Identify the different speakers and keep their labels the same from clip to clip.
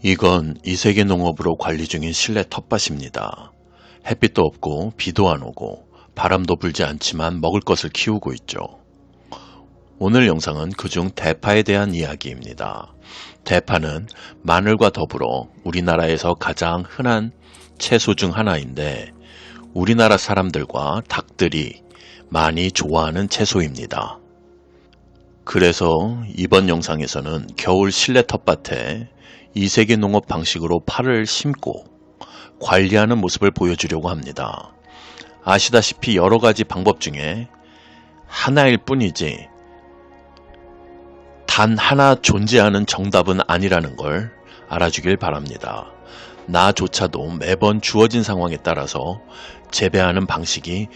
Speaker 1: 이건 이세계 농업으로 관리 중인 실내 텃밭입니다. 햇빛도 없고 비도 안 오고 바람도 불지 않지만 먹을 것을 키우고 있죠. 오늘 영상은 그중 대파에 대한 이야기입니다. 대파는 마늘과 더불어 우리나라에서 가장 흔한 채소 중 하나인데 우리나라 사람들과 닭들이 많이 좋아하는 채소입니다. 그래서 이번 영상에서는 겨울 실내 텃밭에 이세계 농업 방식으로 파를 심고 관리하는 모습을 보여주려고 합니다. 아시다시피 여러 가지 방법 중에 하나일 뿐이지 단 하나 존재하는 정답은 아니라는 걸 알아주길 바랍니다. 나조차도 매번 주어진 상황에 따라서 재배하는 방식이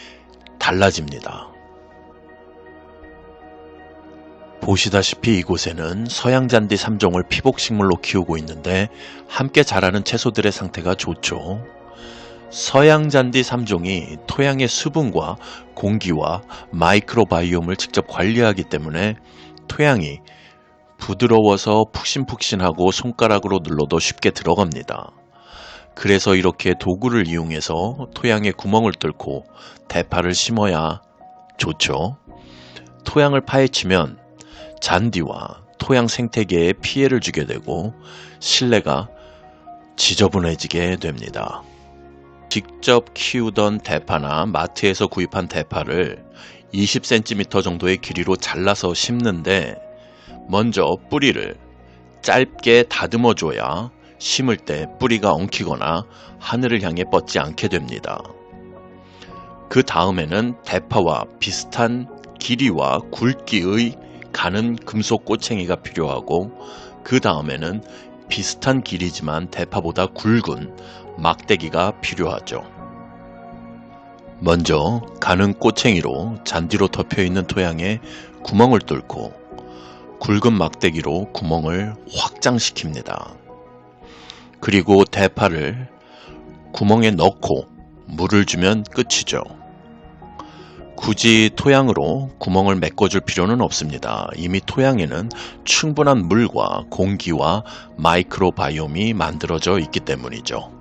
Speaker 1: 달라집니다. 보시다시피 이곳에는 서양잔디 3종을 피복식물로 키우고 있는데 함께 자라는 채소들의 상태가 좋죠. 서양잔디 3종이 토양의 수분과 공기와 마이크로바이옴을 직접 관리하기 때문에 토양이 부드러워서 푹신푹신하고 손가락으로 눌러도 쉽게 들어갑니다. 그래서 이렇게 도구를 이용해서 토양에 구멍을 뚫고 대파를 심어야 좋죠. 토양을 파헤치면 잔디와 토양 생태계에 피해를 주게 되고 실내가 지저분해지게 됩니다. 직접 키우던 대파나 마트에서 구입한 대파를 20cm 정도의 길이로 잘라서 심는데 먼저 뿌리를 짧게 다듬어 줘야 심을 때 뿌리가 엉키거나 하늘을 향해 뻗지 않게 됩니다. 그 다음에는 대파와 비슷한 길이와 굵기의 가는 금속 꼬챙이가 필요하고 그 다음에는 비슷한 길이지만 대파보다 굵은 막대기가 필요하죠. 먼저 가는 꼬챙이로 잔디로 덮여있는 토양에 구멍을 뚫고 굵은 막대기로 구멍을 확장시킵니다. 그리고 대파를 구멍에 넣고 물을 주면 끝이죠. 굳이 토양으로 구멍을 메꿔줄 필요는 없습니다. 이미 토양에는 충분한 물과 공기와 마이크로바이옴이 만들어져 있기 때문이죠.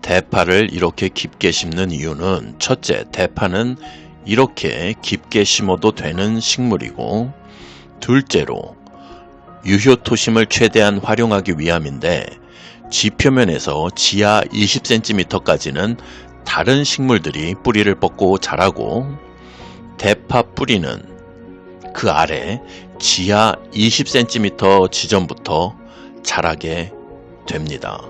Speaker 1: 대파를 이렇게 깊게 심는 이유는 첫째, 대파는 이렇게 깊게 심어도 되는 식물이고 둘째로 유효토심을 최대한 활용하기 위함인데 지표면에서 지하 20cm까지는 다른 식물들이 뿌리를 뻗고 자라고 대파 뿌리는 그 아래 지하 20cm 지점부터 자라게 됩니다.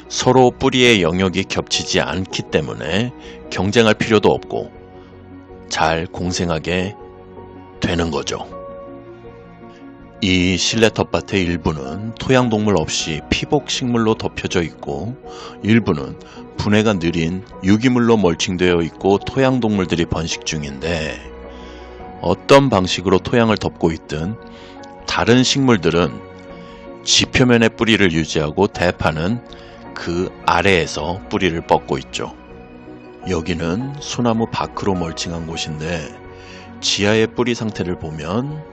Speaker 1: 서로 뿌리의 영역이 겹치지 않기 때문에 경쟁할 필요도 없고 잘 공생하게 되는 거죠. 이 실내 텃밭의 일부는 토양동물 없이 피복식물로 덮여져 있고 일부는 분해가 느린 유기물로 멀칭되어 있고 토양동물들이 번식 중인데 어떤 방식으로 토양을 덮고 있든 다른 식물들은 지표면의 뿌리를 유지하고 대파는 그 아래에서 뿌리를 뻗고 있죠. 여기는 소나무 밖으로 멀칭한 곳인데 지하의 뿌리 상태를 보면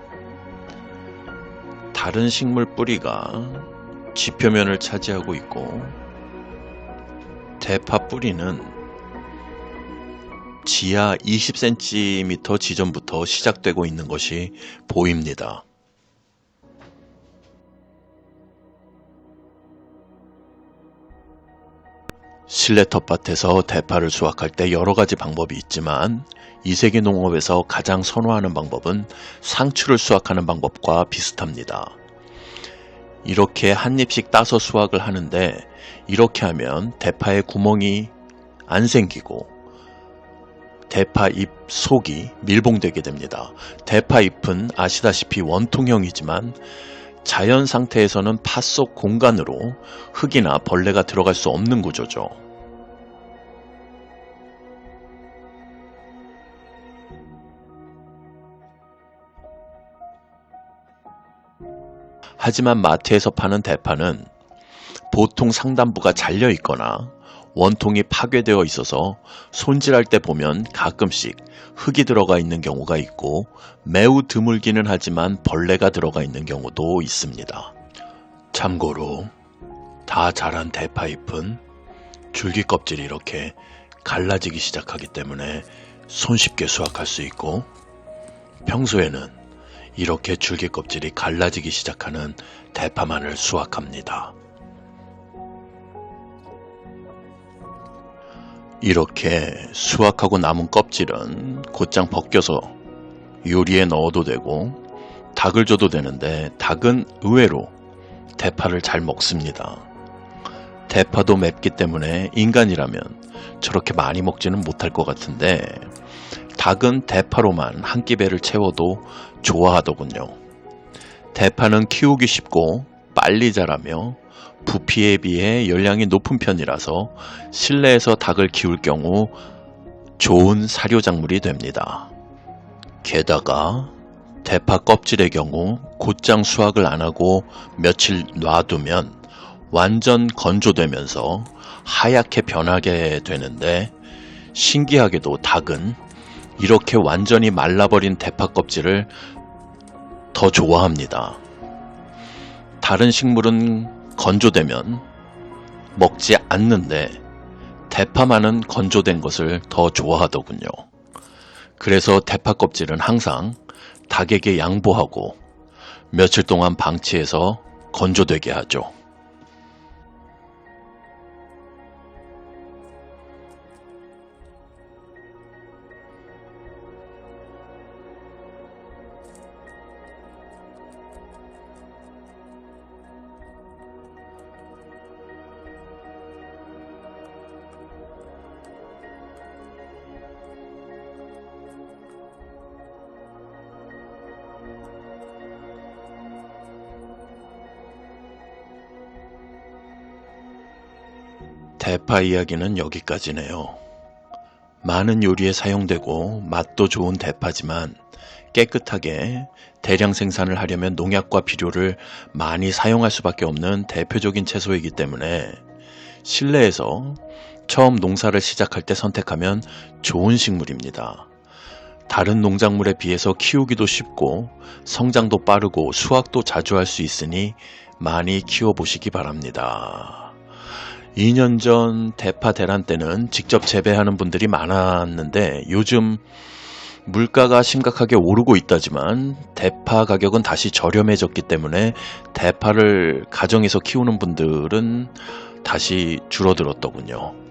Speaker 1: 다른 식물 뿌리가 지표면을 차지하고 있고 대파 뿌리는 지하 20cm 지점부터 시작되고 있는 것이 보입니다. 실내 텃밭에서 대파를 수확할 때 여러 가지 방법이 있지만 이세계 농업에서 가장 선호하는 방법은 상추를 수확하는 방법과 비슷합니다. 이렇게 한 입씩 따서 수확을 하는데 이렇게 하면 대파에 구멍이 안 생기고 대파 잎 속이 밀봉되게 됩니다. 대파 잎은 아시다시피 원통형이지만 자연 상태에서는 파 속 공간으로 흙이나 벌레가 들어갈 수 없는 구조죠. 하지만 마트에서 파는 대파는 보통 상단부가 잘려 있거나 원통이 파괴되어 있어서 손질할 때 보면 가끔씩 흙이 들어가 있는 경우가 있고 매우 드물기는 하지만 벌레가 들어가 있는 경우도 있습니다. 참고로 다 자란 대파잎은 줄기 껍질이 이렇게 갈라지기 시작하기 때문에 손쉽게 수확할 수 있고, 평소에는 이렇게 줄기 껍질이 갈라지기 시작하는 대파만을 수확합니다. 이렇게 수확하고 남은 껍질은 곧장 벗겨서 요리에 넣어도 되고 닭을 줘도 되는데, 닭은 의외로 대파를 잘 먹습니다. 대파도 맵기 때문에 인간이라면 저렇게 많이 먹지는 못할 것 같은데, 닭은 대파로만 한 끼 배를 채워도 좋아하더군요. 대파는 키우기 쉽고 빨리 자라며 부피에 비해 열량이 높은 편이라서 실내에서 닭을 키울 경우 좋은 사료작물이 됩니다. 게다가 대파 껍질의 경우 곧장 수확을 안 하고 며칠 놔두면 완전 건조되면서 하얗게 변하게 되는데, 신기하게도 닭은 이렇게 완전히 말라버린 대파 껍질을 더 좋아합니다. 다른 식물은 건조되면 먹지 않는데 대파만은 건조된 것을 더 좋아하더군요. 그래서 대파 껍질은 항상 닭에게 양보하고 며칠 동안 방치해서 건조되게 하죠. 대파 이야기는 여기까지네요. 많은 요리에 사용되고 맛도 좋은 대파지만 깨끗하게 대량 생산을 하려면 농약과 비료를 많이 사용할 수밖에 없는 대표적인 채소이기 때문에 실내에서 처음 농사를 시작할 때 선택하면 좋은 식물입니다. 다른 농작물에 비해서 키우기도 쉽고 성장도 빠르고 수확도 자주 할 수 있으니 많이 키워보시기 바랍니다. 2년 전 대파 대란 때는 직접 재배하는 분들이 많았는데, 요즘 물가가 심각하게 오르고 있다지만 대파 가격은 다시 저렴해졌기 때문에 대파를 가정에서 키우는 분들은 다시 줄어들었더군요.